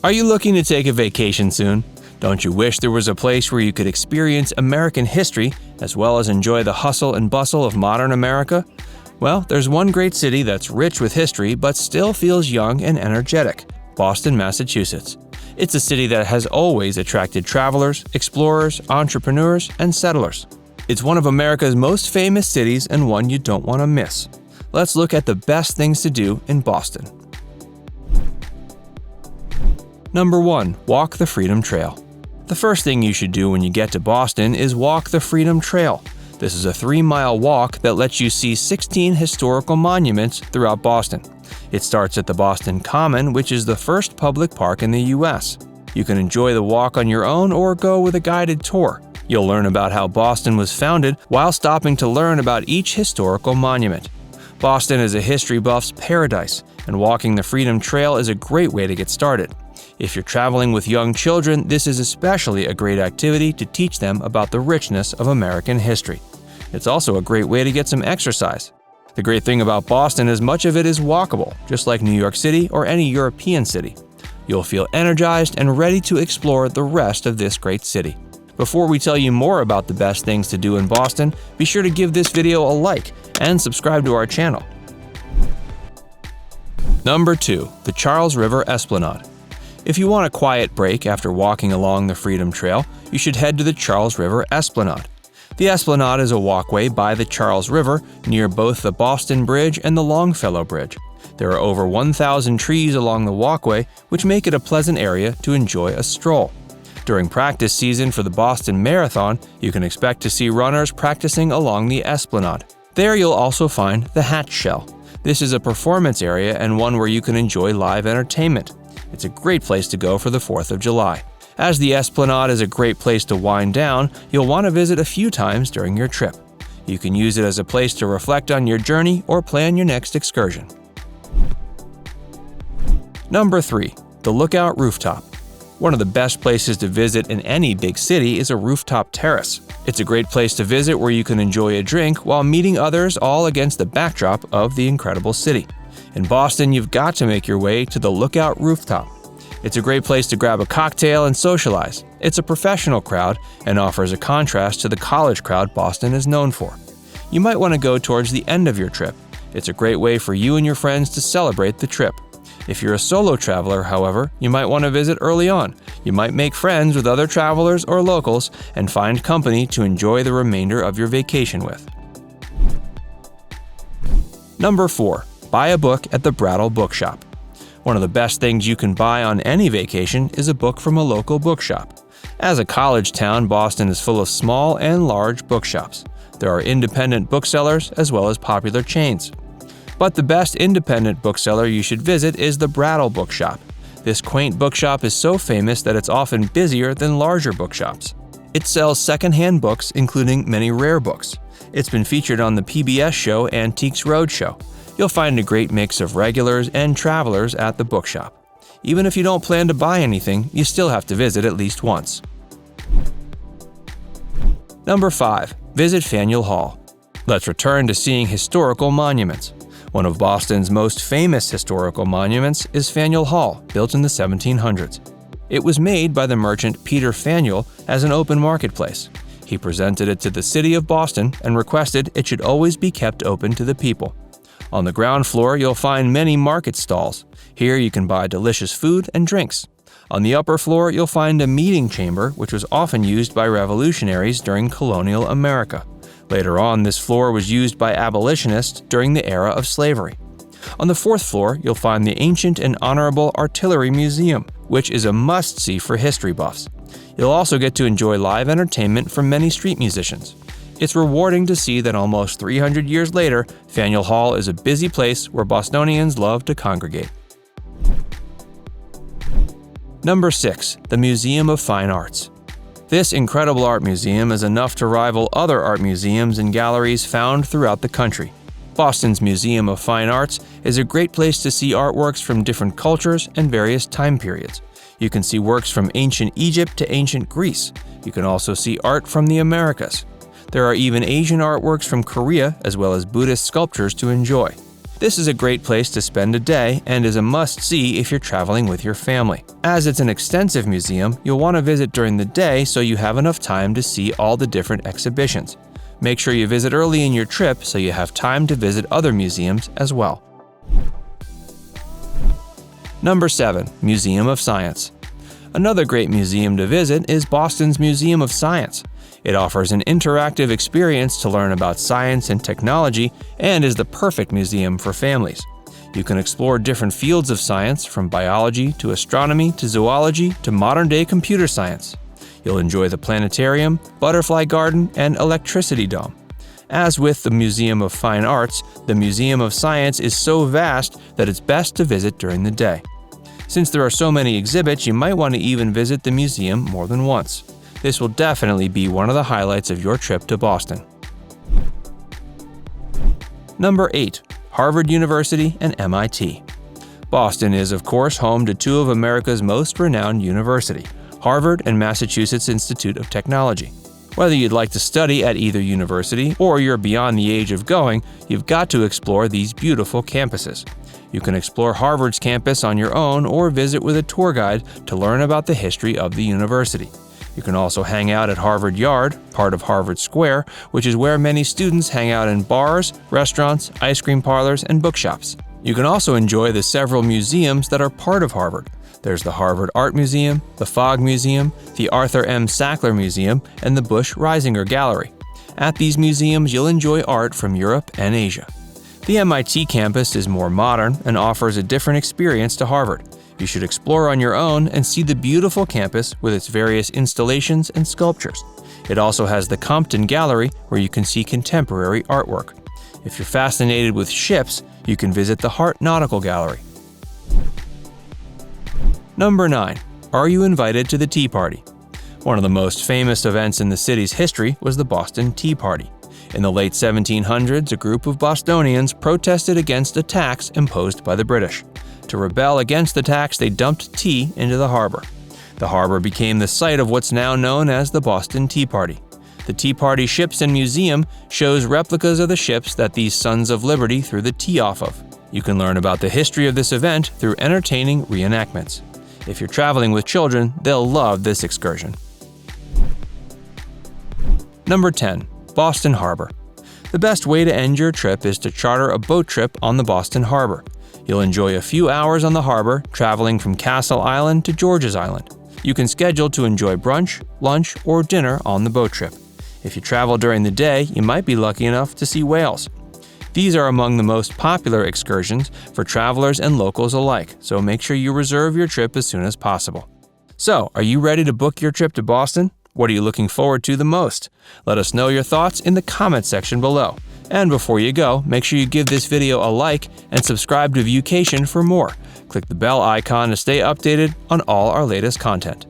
Are you looking to take a vacation soon? Don't you wish there was a place where you could experience American history as well as enjoy the hustle and bustle of modern America? Well, there's one great city that's rich with history but still feels young and energetic: Boston, Massachusetts. It's a city that has always attracted travelers, explorers, entrepreneurs, and settlers. It's one of America's most famous cities and one you don't want to miss. Let's look at the best things to do in Boston. Number 1. Walk the Freedom Trail. The first thing you should do when you get to Boston is walk the Freedom Trail. This is a 3-mile walk that lets you see 16 historical monuments throughout Boston. It starts at the Boston Common, which is the first public park in the U.S. You can enjoy the walk on your own or go with a guided tour. You'll learn about how Boston was founded while stopping to learn about each historical monument. Boston is a history buff's paradise, and walking the Freedom Trail is a great way to get started. If you're traveling with young children, this is especially a great activity to teach them about the richness of American history. It's also a great way to get some exercise. The great thing about Boston is much of it is walkable, just like New York City or any European city. You'll feel energized and ready to explore the rest of this great city. Before we tell you more about the best things to do in Boston, be sure to give this video a like and subscribe to our channel. Number 2. The Charles River Esplanade. If you want a quiet break after walking along the Freedom Trail, you should head to the Charles River Esplanade. The Esplanade is a walkway by the Charles River near both the Boston Bridge and the Longfellow Bridge. There are over 1,000 trees along the walkway, which make it a pleasant area to enjoy a stroll. During practice season for the Boston Marathon, you can expect to see runners practicing along the Esplanade. There you'll also find the Hatch Shell. This is a performance area and one where you can enjoy live entertainment. It's a great place to go for the 4th of July. As the Esplanade is a great place to wind down, you'll want to visit a few times during your trip. You can use it as a place to reflect on your journey or plan your next excursion. Number 3. The Lookout Rooftop. One of the best places to visit in any big city is a rooftop terrace. It's a great place to visit where you can enjoy a drink while meeting others, all against the backdrop of the incredible city. In Boston, you've got to make your way to the Lookout Rooftop. It's a great place to grab a cocktail and socialize. It's a professional crowd and offers a contrast to the college crowd Boston is known for. You might want to go towards the end of your trip. It's a great way for you and your friends to celebrate the trip. If you're a solo traveler, however, you might want to visit early on. You might make friends with other travelers or locals and find company to enjoy the remainder of your vacation with. Number 4. Buy a book at the Therattle Bookshop. One of the best things you can buy on any vacation is a book from a local bookshop. As a college town, Boston is full of small and large bookshops. There are independent booksellers as well as popular chains. But the best independent bookseller you should visit is the Therattle Bookshop. This quaint bookshop is so famous that it's often busier than larger bookshops. It sells secondhand books, including many rare books. It's been featured on the PBS show Antiques Roadshow. You'll find a great mix of regulars and travelers at the bookshop. Even if you don't plan to buy anything, you still have to visit at least once. Number 5. Visit Faneuil Hall. Let's return to seeing historical monuments. One of Boston's most famous historical monuments is Faneuil Hall, built in the 1700s. It was made by the merchant Peter Faneuil as an open marketplace. He presented it to the city of Boston and requested it should always be kept open to the people. On the ground floor, you'll find many market stalls. Here you can buy delicious food and drinks. On the upper floor, you'll find a meeting chamber, which was often used by revolutionaries during colonial America. Later on, this floor was used by abolitionists during the era of slavery. On the 4th floor, you'll find the Ancient and Honorable Artillery Museum, which is a must-see for history buffs. You'll also get to enjoy live entertainment from many street musicians. It's rewarding to see that almost 300 years later, Faneuil Hall is a busy place where Bostonians love to congregate. Number 6. The Museum of Fine Arts. This incredible art museum is enough to rival other art museums and galleries found throughout the country. Boston's Museum of Fine Arts is a great place to see artworks from different cultures and various time periods. You can see works from ancient Egypt to ancient Greece. You can also see art from the Americas. There are even Asian artworks from Korea as well as Buddhist sculptures to enjoy. This is a great place to spend a day and is a must-see if you're traveling with your family. As it's an extensive museum, you'll want to visit during the day so you have enough time to see all the different exhibitions. Make sure you visit early in your trip so you have time to visit other museums as well. Number 7. Museum of Science. Another great museum to visit is Boston's Museum of Science. It offers an interactive experience to learn about science and technology and is the perfect museum for families. You can explore different fields of science, from biology to astronomy to zoology to modern-day computer science. You'll enjoy the planetarium, butterfly garden, and electricity dome. As with the Museum of Fine Arts, the Museum of Science is so vast that it's best to visit during the day. Since there are so many exhibits, you might want to even visit the museum more than once. This will definitely be one of the highlights of your trip to Boston. Number 8. Harvard University and MIT. Boston is, of course, home to two of America's most renowned universities, Harvard and Massachusetts Institute of Technology. Whether you'd like to study at either university or you're beyond the age of going, you've got to explore these beautiful campuses. You can explore Harvard's campus on your own or visit with a tour guide to learn about the history of the university. You can also hang out at Harvard Yard, part of Harvard Square, which is where many students hang out in bars, restaurants, ice cream parlors, and bookshops. You can also enjoy the several museums that are part of Harvard. There's the Harvard Art Museum, the Fogg Museum, the Arthur M. Sackler Museum, and the Bush Reisinger Gallery. At these museums, you'll enjoy art from Europe and Asia. The MIT campus is more modern and offers a different experience to Harvard. You should explore on your own and see the beautiful campus with its various installations and sculptures. It also has the Compton Gallery, where you can see contemporary artwork. If you're fascinated with ships, you can visit the Hart Nautical Gallery. Number 9. Are you invited to the Tea Party? One of the most famous events in the city's history was the Boston Tea Party. In the late 1700s, a group of Bostonians protested against a tax imposed by the British. To rebel against the tax, they dumped tea into the harbor. The harbor became the site of what's now known as the Boston Tea Party. The Tea Party Ships and Museum shows replicas of the ships that these Sons of Liberty threw the tea off of. You can learn about the history of this event through entertaining reenactments. If you're traveling with children, they'll love this excursion. Number 10. Boston Harbor. The best way to end your trip is to charter a boat trip on the Boston Harbor. You'll enjoy a few hours on the harbor, traveling from Castle Island to George's Island. You can schedule to enjoy brunch, lunch, or dinner on the boat trip. If you travel during the day, you might be lucky enough to see whales. These are among the most popular excursions for travelers and locals alike, so make sure you reserve your trip as soon as possible. So, are you ready to book your trip to Boston? What are you looking forward to the most? Let us know your thoughts in the comment section below. And before you go, make sure you give this video a like and subscribe to Viewcation for more. Click the bell icon to stay updated on all our latest content.